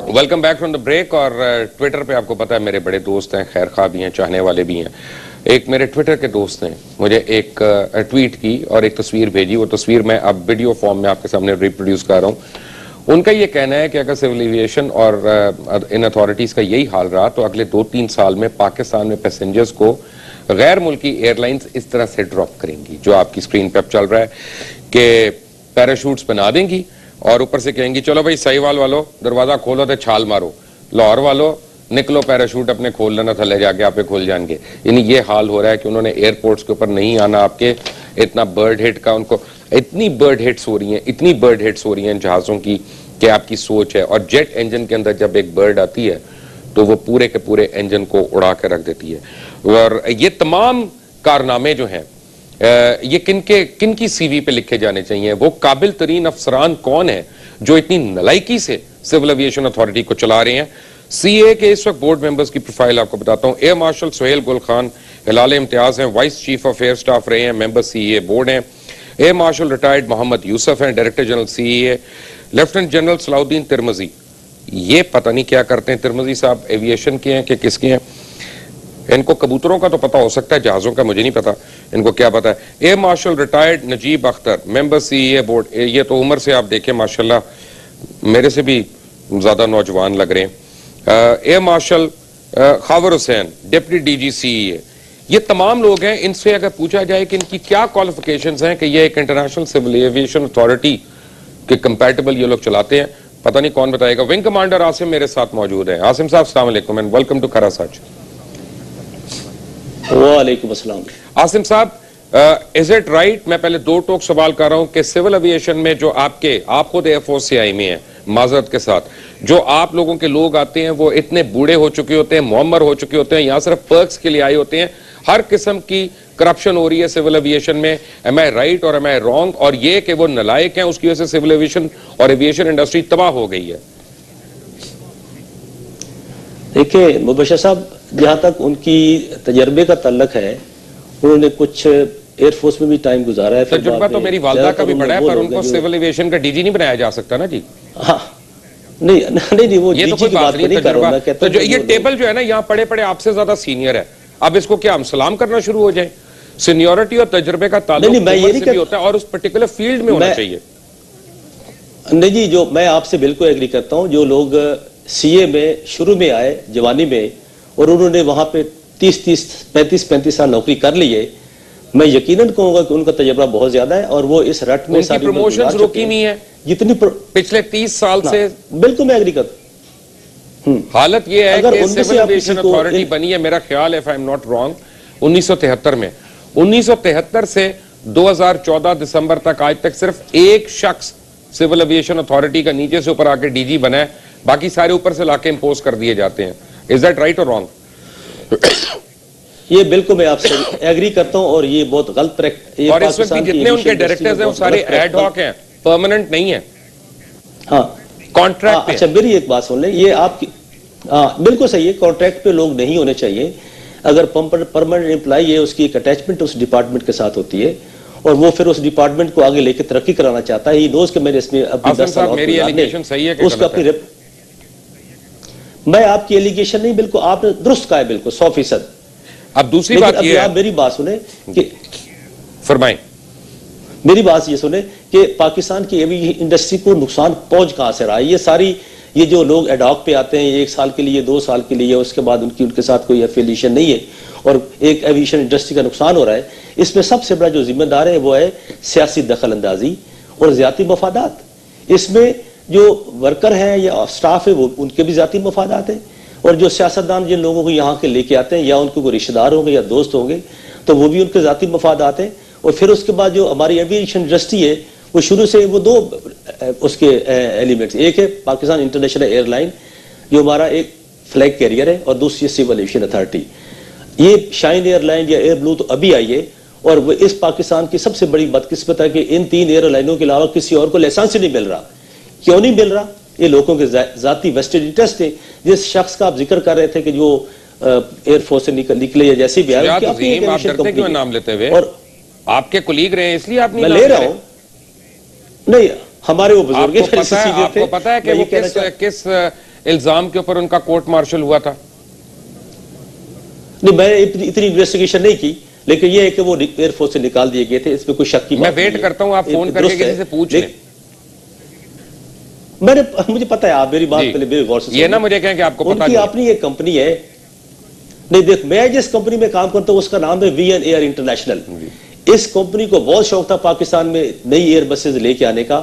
Welcome back from the break. और Twitter पे आपको पता है मेरे बड़े दोस्त हैं, खैर खा भी हैं, चाहने वाले भी हैं। एक मेरे ट्विटर के दोस्त ने मुझे एक ट्वीट की और एक तस्वीर भेजी। वो तस्वीर मैं अब वीडियो फॉर्म में आपके सामने रिप्रोड्यूस कर रहा हूँ। उनका ये कहना है कि अगर सिविल एविएशन और इन अथॉरिटीज का यही हाल रहा तो अगले 2-3 साल में पाकिस्तान में पैसेंजर्स को गैर मुल्की एयरलाइंस इस तरह से ड्रॉप करेंगी, जो आपकी स्क्रीन पर चल रहा है कि पैराशूट्स बना देंगी और ऊपर से कहेंगी चलो भाई सहीवाल वालों दरवाजा खोलो तो छाल मारो, लाहौर वालों निकलो पैराशूट अपने खोल लेना, थले जाके आपे खोल जाएंगे। यानी ये हाल हो रहा है कि उन्होंने एयरपोर्ट्स के ऊपर नहीं आना। आपके इतना बर्ड हिट का उनको इतनी बर्ड हिट्स हो रही हैं, इतनी बर्ड हिट्स हो रही हैं जहाजों की कि आपकी सोच है। और जेट इंजन के अंदर जब एक बर्ड आती है तो वो पूरे के पूरे इंजन को उड़ा के रख देती है। और ये तमाम कारनामे जो हैं ये किनकी सीवी पे लिखे जाने चाहिए? वो काबिल तरीन अफसरान कौन है जो इतनी नलायकी से सिविल एविएशन अथॉरिटी को चला रहे हैं? सीए के इस वक्त बोर्ड मेंबर्स की प्रोफाइल आपको बताता हूं। एयर मार्शल सुहेल गुल खान हिलाल इम्तियाज हैं, vice chief of air staff रहे हैं, मेंबर सीए बोर्ड हैं। Air marshal retired Mohammad Yusuf हैं, director general CA. Lieutenant general Salahuddin Tirmizi, ये पता नहीं क्या करते हैं तिरमजी साहब, एविएशन के हैं कि किसके हैं? इनको कबूतरों का तो पता हो सकता है, जहाजों का मुझे नहीं पता इनको क्या पता है। Air marshal retired Najeeb Akhtar, member CA board. ये तो उम्र से आप देखें माशाल्लाह मेरे से भी ज्यादा नौजवान लग रहे हैं। Air martial Khawar Hussain, deputy DG CA. ये तमाम लोग हैं। इनसे अगर पूछा जाए कि इनकी क्या क्वालिफिकेशंस हैं कि ये एक इंटरनेशनल सिविल एविएशन अथॉरिटी के कंपैटिबल ये लोग चलाते हैं, पता नहीं कौन बताएगा। विंग कमांडर आसिम मेरे साथ मौजूद है। आसिम साहब अस्सलाम वालेकुम एंड वेलकम टू खरा सच। वालेकुम अस्सलाम। आसिम साहब, इज इट राइट, मैं पहले दो टोक सवाल कर रहा हूं कि सिविल एविएशन में जो आप खुद एयरफोर्स से आई में हैं, माजरत के साथ, जो आप लोगों के लोग आते हैं वो इतने बूढ़े हो चुके होते हैं, मुअम्मर हो चुके होते हैं, यहाँ सिर्फ पर्क्स के लिए आए होते हैं। हर किस्म की करप्शन हो रही है सिविल एविएशन में। एम आई राइट और एम आई रॉन्ग? और ये कि वो नलायक हैं उसकी वजह से सिविल एविएशन और एविएशन इंडस्ट्री तबाह हो गई है। देखिए मुबशर साहब, जहां तक उनकी तजर्बे का तल्लक है, उन्होंने कुछ एयरफोर्स में भी टाइम गुजारा है। तजुर्बा तो मेरी वालदा का भी बड़ा है, पर उनको सिविल एविएशन का डीजी नहीं बनाया जा सकता ना जी। हाँ, नहीं वो ये तो कोई बात नहीं कर रहा हूं। तो जो ये टेबल जो है ना यहाँ पड़े पड़े आपसे ज्यादा सीनियर है, अब इसको क्या हम सलाम करना शुरू हो जाए? सीनियोरिटी और तजुर्बे का ताल्लुक भी होता है और उस पर्टिकुलर फील्ड में होना चाहिए। नहीं जी, जो मैं आपसे बिल्कुल एग्री करता हूँ। जो लोग सीए में शुरू में आए जवानी में और उन्होंने वहां पे 35 साल नौकरी कर ली है, मैं यकीनन कहूंगा कि उनका तजुर्बा बहुत ज्यादा है और वो इस रट में सारी प्रमोशंस रोकी नहीं है जितनी पिछले 30 साल से। बिल्कुल मैं एग्री करता हूं। हालत ये है कि सिविल एविएशन अथॉरिटी बनी है, मेरा ख्याल है, if I am not wrong, 1973 में। 1973 से 2014 दिसंबर तक आज तक सिर्फ एक शख्स सिविल एविएशन अथॉरिटी का नीचे से ऊपर आके डीजी बना है, बाकी सारे ऊपर से लाके इंपोज कर दिए जाते हैं। इज दैट राइट और रॉन्ग? ये बिल्कुल मैं आपसे एग्री करता हूं और ये बहुत गलत प्रैक्टिस। और इस वक्त जितने उनके डायरेक्टर्स हैं वो सारे एड हॉक हैं, परमानेंट नहीं है। हाँ, कॉन्ट्रैक्ट पे। अच्छा मेरी एक बात सुन ले, ये आपकी बिल्कुल सही है, कॉन्ट्रैक्ट पे लोग नहीं होने चाहिए। अगर परमानेंट एम्प्लॉय है, उसकी एक अटैचमेंट उस डिपार्टमेंट के साथ होती है और वो फिर उस डिपार्टमेंट को आगे लेकर तरक्की कराना चाहता है। ये नोज के मैंने इसमें अपनी 10 साल मेरी एलिगेशन सही है कि उसका अपनी मैं आपकी एलिगेशन नहीं, बिल्कुल आपने दुरुस्त कहा है, बिल्कुल 100%। अब दूसरी बात ये है, आप मेरी बात सुने कि फरमाएं, मेरी बात ये सुने कि पाकिस्तान की एविएशन इंडस्ट्री को नुकसान पहुंच कहां से रहा है? ये जो लोग एडॉक पे आते हैं 1 साल के लिए, 2 साल के लिए, उसके बाद उनके साथ कोई एफिलिएशन नहीं है और एक एविएशन इंडस्ट्री का नुकसान हो रहा है। इसमें सबसे बड़ा जो जिम्मेदार है वो है सियासी दखल अंदाजी और ज्यादा मफादात। इसमें जो वर्कर हैं या स्टाफ है वो उनके भी ज्यादा मफादात हैं और जो सियासतदान जिन लोगों को यहाँ के लेके आते हैं या उनके कोई रिश्तेदार होंगे या दोस्त होंगे तो वो भी उनके जाती मफादात हैं। और फिर उसके बाद जो हमारी एविएशन इंडस्ट्री है वो शुरू से वो 2 उसके एलिमेंट्स, एक है पाकिस्तान इंटरनेशनल एयरलाइन जो हमारा एक फ्लैग कैरियर है और दूसरी सिविल एविएशन अथॉरिटी। ये शाइन एयरलाइन या एयर ब्लू तो अभी आई है और वो इस पाकिस्तान की सबसे बड़ी बदकिस्मत है कि इन 3 एयरलाइनों के अलावा किसी और को लाइसेंस ही नहीं मिल रहा। क्यों नहीं मिल रहा? ये लोगों के जाती वेस्टेड इंटरेस्ट है। जिस शख्स का आप जिक्र कर रहे थे कि जो एयरफोर्स से निकले या जैसे भी आए, क्यों नाम लेते हुए? और आपके कुलीग रहे इसलिए आप नहीं ले रहा हूं। नहीं, हमारे वो बुजुर्ग आपको पता है कि वो किस इल्जाम के ऊपर उनका कोर्ट मार्शल हुआ था? नहीं, मैं इतनी इन्वेस्टिगेशन नहीं की, लेकिन ये है कि वो एयरफोर्स से निकाल दिए गए थे, इसमें कोई शक की मैं बात नहीं वेट करता हूं आप फोन करके किसी से पूछ लें। मुझे पता है, आप मेरी बात पहले मेरे गौर से ये ना मुझे कहें कि आपको पता उनकी अपनी एक कंपनी है। नहीं देख, मैं जिस कंपनी में काम करता हूं उसका नाम है वीएन एयर इंटरनेशनल। इस कंपनी को बहुत शौक था पाकिस्तान में नई एयर बसेज लेके आने का।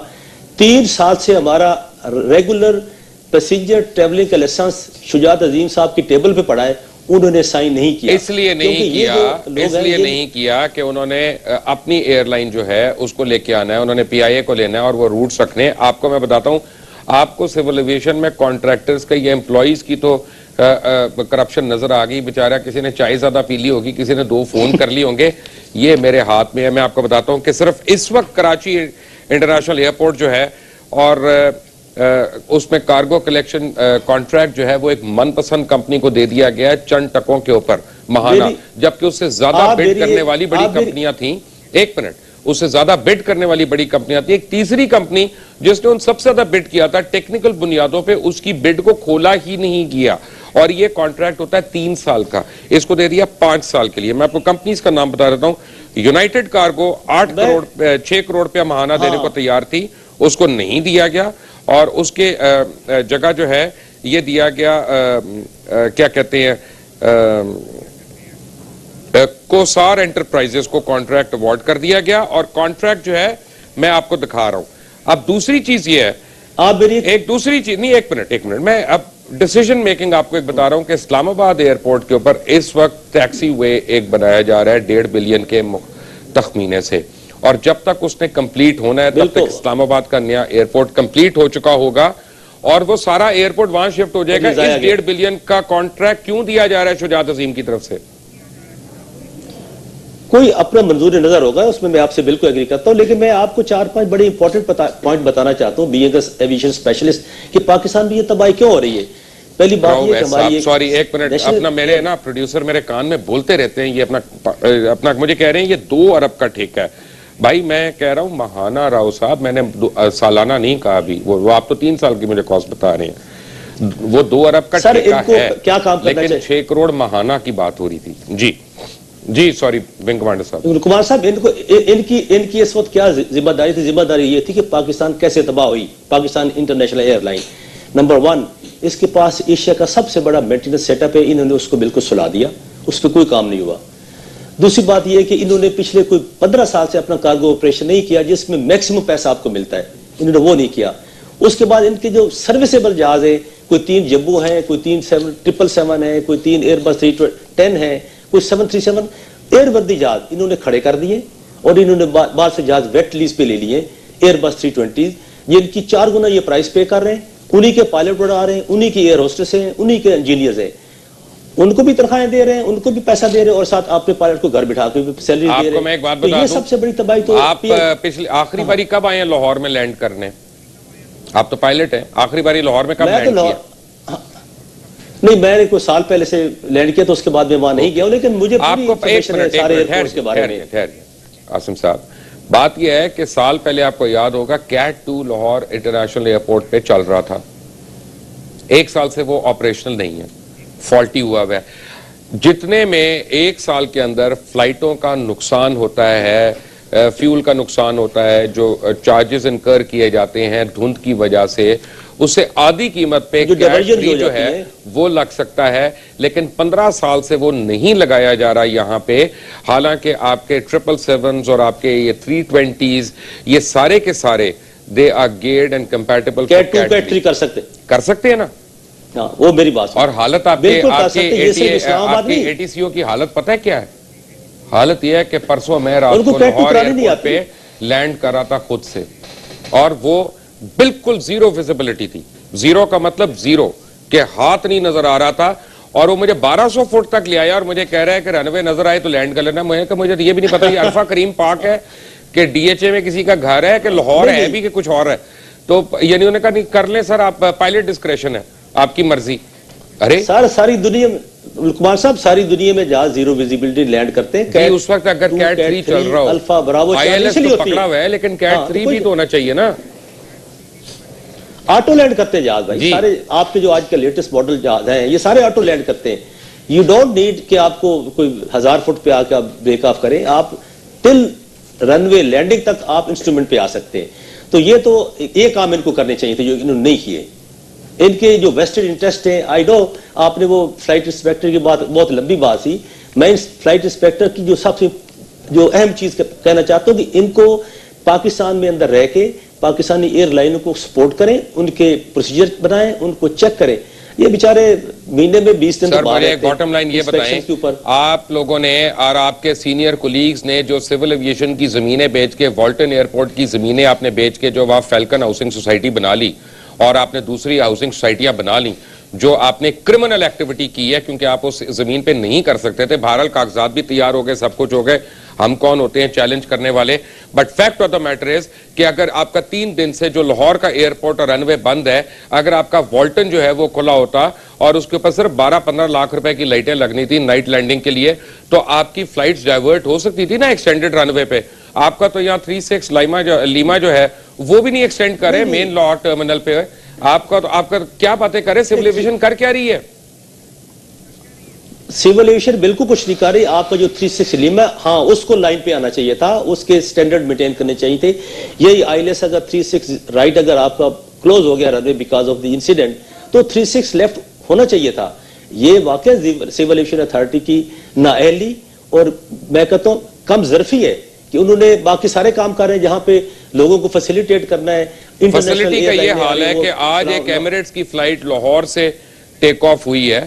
3 साल से हमारा रेगुलर पैसेंजर ट्रेवलिंग का लाइसेंस शुजात अजीम साहब की टेबल पे पड़ा है, उन्होंने साइन नहीं किया। इसलिए नहीं किया कि उन्होंने अपनी एयरलाइन जो है उसको लेके आना है, उन्होंने पीआईए को लेना है और वो रूट्स रखने। आपको मैं बताता हूं, आपको सिविल एविएशन में कॉन्ट्रैक्टर्स का, ये एम्प्लॉइज की तो करप्शन नजर आ गई। बेचारा किसी ने चाय ज्यादा पी ली होगी, किसी ने 2 फोन कर लिए होंगे। ये मेरे हाथ में है। मैं आपको बताता हूं कि सिर्फ इस वक्त कराची इंटरनेशनल एयरपोर्ट जो है और उसमें कार्गो कलेक्शन कॉन्ट्रैक्ट जो है वो एक मनपसंद कंपनी को दे दिया गया है चंद टकों के ऊपर महाना, जबकि उससे ज्यादा बिड करने वाली बड़ी कंपनियां थी। 1 मिनट, उससे ज्यादा बिड करने वाली बड़ी कंपनियां थी। एक तीसरी कंपनी जिसने उन सबसे ज्यादा बिड किया था, टेक्निकल बुनियादों पे उसकी बिड को खोला ही नहीं गया। और ये कॉन्ट्रैक्ट होता है 3 साल का, इसको दे दिया 5 साल के लिए। मैं आपको कंपनीज का नाम बता देता हूं। यूनाइटेड कार्गो 6 करोड़ रुपया महाना देने को तैयार थी, उसको नहीं दिया गया। और उसके जगह जो है ये दिया गया, क्या कहते हैं, कोसार एंटरप्राइजेस को कॉन्ट्रैक्ट अवार्ड कर दिया गया। और कॉन्ट्रैक्ट जो है मैं आपको दिखा रहा हूं। अब दूसरी चीज ये है, आप मेरी एक दूसरी चीज नहीं, एक मिनट, मैं अब डिसीजन मेकिंग आपको एक बता रहा हूं कि इस्लामाबाद एयरपोर्ट के ऊपर इस वक्त टैक्सी वे एक बनाया जा रहा है 1.5 बिलियन के तखमीने से, और जब तक उसने कंप्लीट होना है तब तक इस्लामाबाद का नया एयरपोर्ट कंप्लीट हो चुका होगा और वो सारा एयरपोर्ट वहां शिफ्ट हो जाएगा। इस 1.5 बिलियन का कॉन्ट्रैक्ट क्यों दिया जा रहा है शुजात अजीम की तरफ से? कोई अपना मंजूर नजर होगा, उसमें मैं आपसे बिल्कुल एग्री करता हूं, लेकिन मैं आपको 4-5 बड़े इंपॉर्टेंट पॉइंट बताना चाहता हूं बीइंग एविएशन स्पेशलिस्ट कि पाकिस्तान में ये तबाही क्यों हो रही है। पहली बात ये कि हमारी, सॉरी 1 मिनट, अपना मेरे ना प्रोड्यूसर मेरे कान में बोलते रहते हैं, ये अपना मुझे कह रहे हैं ये 2 अरब का ठेका है। भाई मैं कह रहा हूं महाना राव साहब, मैंने सालाना नहीं कहा अभी, वो आप तो 3 साल की मुझे कॉस्ट बता रहे हैं। वो 2 अरब का ठेका है, क्या काम करना लेकिन 6 करोड़ महाना की बात हो रही थी। जी सॉरी विंग कमांडर साहब। कुमार साहब, इनकी इस वक्त क्या जिम्मेदारी थी? जिम्मेदारी ये थी कि पाकिस्तान कैसे तबाह हुई। पाकिस्तान इंटरनेशनल एयरलाइन नंबर 1, इसके पास एशिया का सबसे बड़ा मेंटेनेंस सेटअप है, इन्होंने उसको बिल्कुल सुला दिया, उस पर कोई काम नहीं हुआ। दूसरी बात यह है कि इन्होंने पिछले कोई 15 साल से अपना कार्गो ऑपरेशन नहीं किया जिसमें मैक्सिमम पैसा आपको मिलता है, इन्होंने वो नहीं किया। उसके बाद इनके जो सर्विसेबल जहाज है, कोई 3 जम्बो है, कोई 3 777 है, कोई 3 एयरबस 310 है, कोई 737 एयरवर्दी जहाज इन्होंने खड़े कर दिए और इन्होंने बाहर से जहाज वेट लीज पे ले लिए एयरबस 320। ये इनकी 4 गुना ये प्राइस पे कर रहे हैं, उन्हीं के पायलट उड़ा रहे हैं, उन्हीं की एयर होस्टेस हैं, उन्हीं के इंजीनियर्स हैं, उनको भी तनख्वाहें दे रहे हैं, उनको भी पैसा दे रहे हैं और साथ आपके पायलट को घर बिठा के भी सैलरी दे रहे हैं। मैं एक बात बता दूं, ये सबसे बड़ी तबाही तो आप पिछली आखिरी बारी कब आए हैं लाहौर में लैंड करने? आप तो पायलट हैं, आखिरी बारी लाहौर में कब लैंड किया? नहीं, मैंने कोई साल पहले से लैंड किया तो उसके बाद मैं वहां नहीं गया, लेकिन मुझे आपको सारे एयरपोर्ट्स के बारे में। आसिम साहब, बात यह है कि साल पहले आपको याद होगा कैट 2 लाहौर इंटरनेशनल एयरपोर्ट पे चल रहा था, 1 साल से वो ऑपरेशनल नहीं है, फॉल्टी हुआ हुआ है। जितने में 1 साल के अंदर फ्लाइटों का नुकसान होता है, फ्यूल का नुकसान होता है, जो चार्जेस इनकर किए जाते हैं धुंध की वजह से, उससे आधी कीमत पे कैट जो है वो लग सकता है, लेकिन 15 साल से वो नहीं लगाया जा रहा यहाँ पे। हालांकि आपके 777s और आपके ये 320s ये सारे के सारे they are geared and compatible cat 2 cat 3 कर सकते हैं ना। वो मेरी बात। और हालत आपके एटीसीओ की हालत पता है क्या है? हालत यह है कि परसों मैं रात को लाहौर एयरपोर्ट पे लैंड कर रहा था खुद से, और वो बिल्कुल जीरो विजिबिलिटी थी। जीरो का मतलब जीरो, के हाथ नहीं नजर आ रहा था, और वो मुझे 1200 फुट तक ले आया और मुझे कह रहा है कि रनवे नजर आए तो लैंड कर लेना। मुझे तो ये भी नहीं पता ये अल्फा करीम पार्क है कि डीएचए में किसी का घर है कि लाहौर है भी कि कुछ और है। तो यानी उन्होंने कहा नहीं कर ले सर, आप पायलट डिस्क्रेशन है, आपकी मर्जी। अरे सर सारी दुनिया में कुमार साहब, सारी दुनिया में जहाज जीरो विजिबिलिटी लैंड करते हैं। उस वक्त अगर कैट 3 चल रहा हो, अल्फा ब्रावो आईएलएस तो पकड़ा हुआ है, लेकिन कैट 3 भी तो होना चाहिए ना। ऑटो लैंड करते हैं जहाज भाई, जी। सारे आपके जो आज के लेटेस्ट मॉडल जहाज हैं ये सारे ऑटो लैंड करते हैं। यू डोंट नीड कि आपको कोई 1000 फुट पे आके आप ब्रेक ऑफ करें, आप टिल रनवे लैंडिंग तक आप इंस्ट्रूमेंट पे आ सकते हैं। तो ये काम इनको करने चाहिए थे जो इन्होंने नहीं किए। इनके जो वेस्टेड इंटरेस्ट है, आई नो आपने वो फ्लाइट इंस्पेक्टर की बात बहुत लंबी बात थी, मैं इस फ्लाइट इंस्पेक्टर की जो सबसे जो अहम चीज कहना चाहता हूं कि इनको पाकिस्तान में अंदर रह के पाकिस्तानी एयरलाइनों को सपोर्ट करें, उनके प्रोसीजर बनाएं, उनको चेक करें। ये बेचारे महीने में 20 दिन सर मुझे बॉटम लाइन ये बताएं, आप लोगों ने और आपके सीनियर कोलीग्स ने जो सिविल एविएशन की जमीनें बेच के, वॉल्टन एयरपोर्ट की जमीनें आपने बेच के जो वहां फैल्कन हाउसिंग सोसाइटी बना ली और आपने दूसरी हाउसिंग सोसाइटियां बना ली, जो आपने क्रिमिनल एक्टिविटी की है क्योंकि आप उस जमीन पे नहीं कर सकते थे। बहरहाल कागजात भी तैयार हो गए, सब कुछ हो गए, हम कौन होते हैं चैलेंज करने वाले। But fact of the matter is कि अगर आपका 3 दिन से जो लाहौर का एयरपोर्ट और रनवे बंद है, अगर आपका वॉल्टन जो है वो खुला होता और उसके ऊपर सिर्फ 12-15 लाख रुपए की लाइटें लगनी थी नाइट लैंडिंग के लिए, तो आपकी फ्लाइट्स डाइवर्ट हो सकती थी ना एक्सटेंडेड रनवे पे। आपका तो यहाँ 36 लीमा जो है वो भी नहीं एक्सटेंड करे मेन लाहौर टर्मिनल पे। आपका क्या बातें करे, सिविल एविएशन कर क्या रही है? सिविल एविएशन बिल्कुल कुछ नहीं कर रही। आपका जो 36 लीमा, हाँ उसको लाइन पे आना चाहिए था, उसके स्टैंडर्ड मेंटेन करने चाहिए थे। यही आईएलएस अगर 36 राइट अगर आपका क्लोज हो गया runway because of the incident, तो 36 लेफ्ट होना चाहिए था। ये वाकई सिविल एविएशन अथॉरिटी की नाअहली और मैं कहता हूं कम ज़र्फी है कि उन्होंने बाकी सारे काम कर रहे हैं जहां पे लोगों को फैसिलिटेट करना है। फैसिलिटी का ये हाल है कि आज एक एमिरेट्स की फ्लाइट लाहौर से टेक ऑफ हुई है,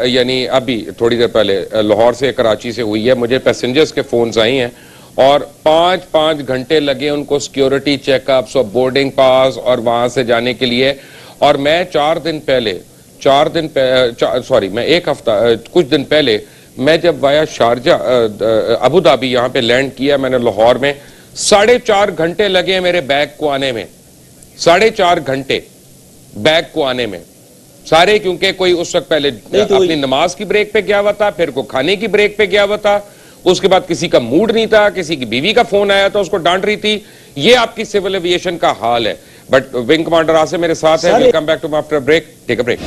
यानी अभी थोड़ी देर पहले लाहौर से कराची से हुई है। मुझे पैसेंजर्स के फोन्स आई हैं और 5-5 घंटे लगे उनको सिक्योरिटी चेकअप्स और बोर्डिंग पास और वहां से जाने के लिए। और मैं मैं एक हफ्ता कुछ दिन पहले मैं जब वाया शारजा अबू धाबी यहाँ पे लैंड किया मैंने लाहौर में, 4.5 घंटे लगे मेरे बैग को आने में, 4.5 घंटे बैग को आने में सारे, क्योंकि कोई उस वक्त पहले अपनी नमाज की ब्रेक पे गया हुआ था, फिर को खाने की ब्रेक पे गया हुआ था, उसके बाद किसी का मूड नहीं था, किसी की बीवी का फोन आया था उसको डांट रही थी। ये आपकी सिविल एविएशन का हाल है। बट विंग कमांडर आसिम मेरे साथ है। Welcome back to after break, take a break.